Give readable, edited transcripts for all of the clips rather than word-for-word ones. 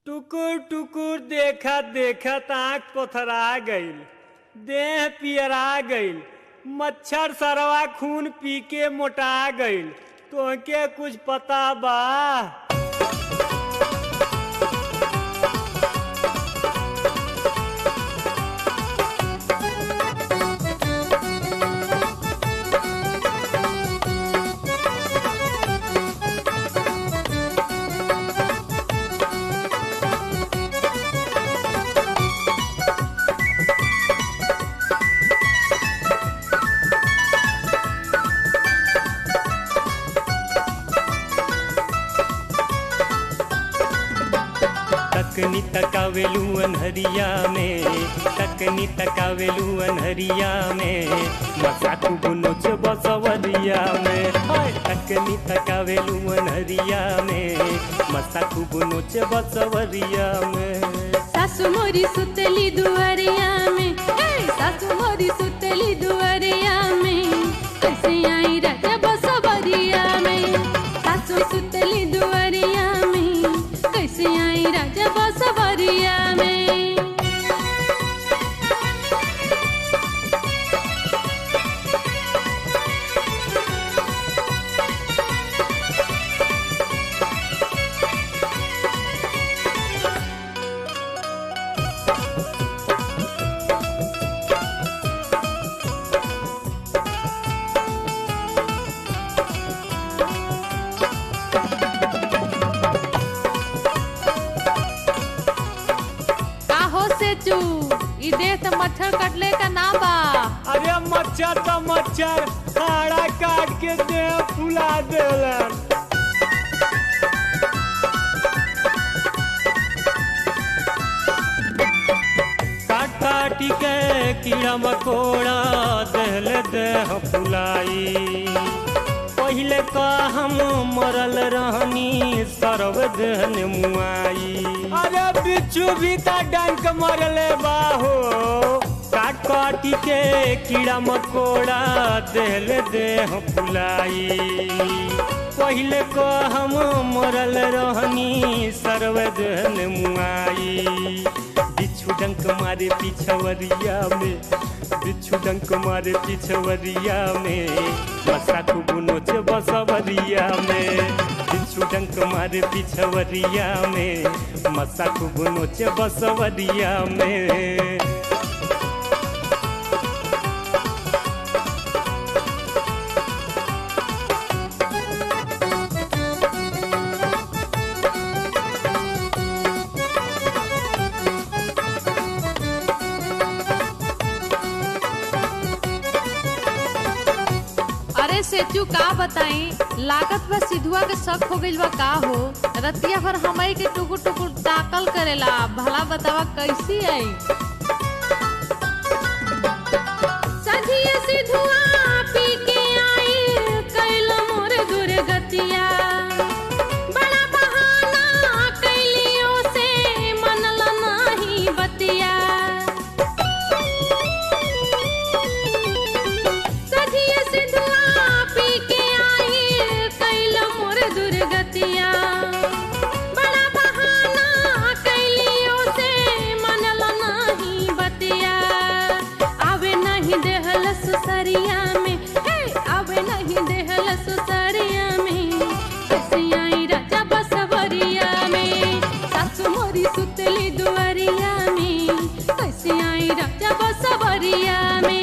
टुकुर टुकुर देखत देखत आँख पोथरा गईल, देह पियरा गईल, मच्छर सरवा खून पी के मोटा गईल। तोहके कुछ पता बा? तकनी तकावेलू अनहरिया में, तकनी तकावेलू अनहरिया में, मसाकू बुनोच बसवरिया में। तकनी तकावेलू अनहरिया में, मसाकू बुनोच बसवरिया में। सासु मोरी सुतली दुआरिया में, सासु मोरी सुतली दुआरिया में, कैसे आई राजा बसवरिया में। सासु सुतली दुआरिया में, कैसे आई राजा बसवरिया में। ई देह तो मच्छर कटले का ना बा। अरे मच्छर तो मच्छर खाड़ा काट के देह फुला देलन। काट काटी के कीड़ा मकोड़ा देहल देह फुलाई। पहिले का हम मरल रहनी सरव देहन मुआई। अरे बिच्छू भी ता डंक मरले बाहो। काट काटी के कीड़ा मकोड़ा देहल देह फुलाई। पहिले को हम मरल रहनी सरव देहन मुआई। बिच्छू डंक मारे पिछवरिया में, बिच्छू डंक मारे पिछवरिया में, मसाकू बुनोच बसवरिया में। बिच्छू डंक मारे पिछवरिया में, मसाकू बुनोच बसवरिया में। सेचू का बताई, लागत बा सिधुआ के शक हो गइल बा का हो। रतिया भर हमई के टुकुर टुकुर ताकल करेला, भला बतावा कैसी आई। सजिए सिधुआ पी के आई, कैला मोर दुर्गतिया। बड़ा बहाना कैलियो से मनला नाही बतिया। बड़ा बहाना कैलियो से मनला नाही बतिया। आवे नहीं देहल सुसरिया में, आवे नहीं देहल सुसरिया में, कैसे आई राजा बसवरिया में। सासु मोरी सुतली दुआरिया में, कैसे आई राजा बसवरिया में।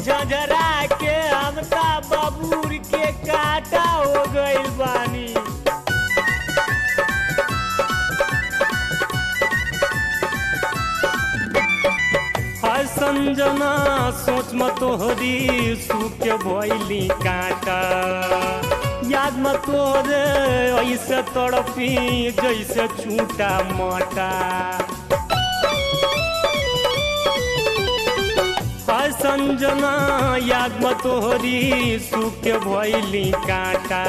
झझरा के हमता बबूर के काटा हो गइल बानी। हाय संजना सोच मत तोहरी सूख के भइली काटा। याद म तोरे ऐसे तड़पी जैसे छूटा माटा। हाय संजना याद में तोहरी सूखे भइली कांटा।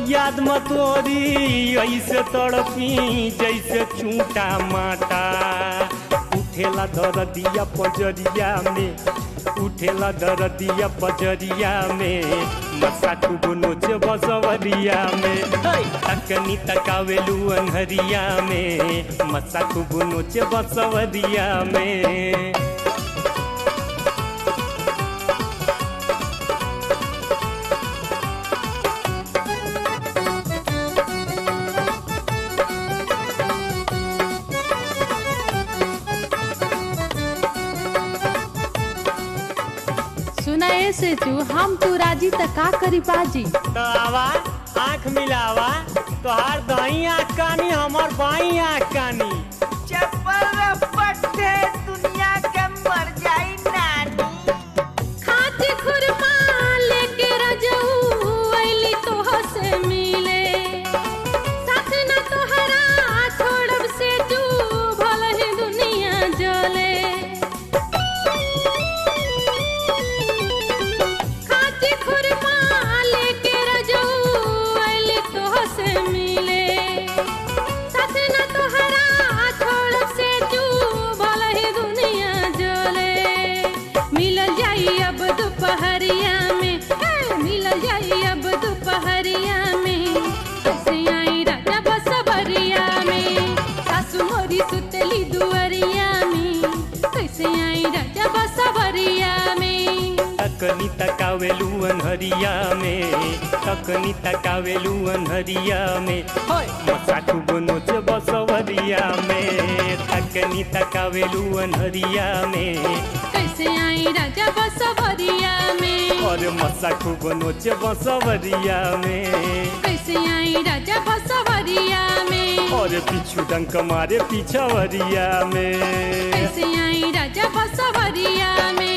याद में तोहरी ऐसे तड़पी जैसे छूटा माटा। उठेला दरदिया पजरिया में, उठेला दरदिया पजरिया में, मसा खूब नोचे बसवरिया में। तकनी तकावेलू अनहरिया में, मसा खूब नोचे बसवरिया में। से तू हम तू राजी त का करी पाजी। तो आवा आँख मिलावा, तोहार दाई आँख कानी हमार बाई आँख कानी। चप्पल पट्टे दुनिया के मर जाई नानी। खाती खुरमा लेके रजऊ अइली तोह से मिले। साथ न तोहरा छोड़ब से तू भले ही दुनिया जले। दोपहरिया में मिल जाई अब दोपहरिया में। कैसे आई राजा बसवरिया में, सासू मोरी सुतली दुअरिया में। कैसे आई राजा बसवरिया में। तकनी तकावेलू अनहरिया में, तकनी तकावेलू अनहरिया में, मसा खूब नोचे बसवरिया में। तकनी तकावेलू अनहरिया में, कैसे आई राजा बसवरिया में। और मसा खूब नोचे बसवरिया में। कैसे आई राजा बसवरिया में। और पीछू डंक मारे पीछवरिया में। कैसे आई राजा बसवरिया में।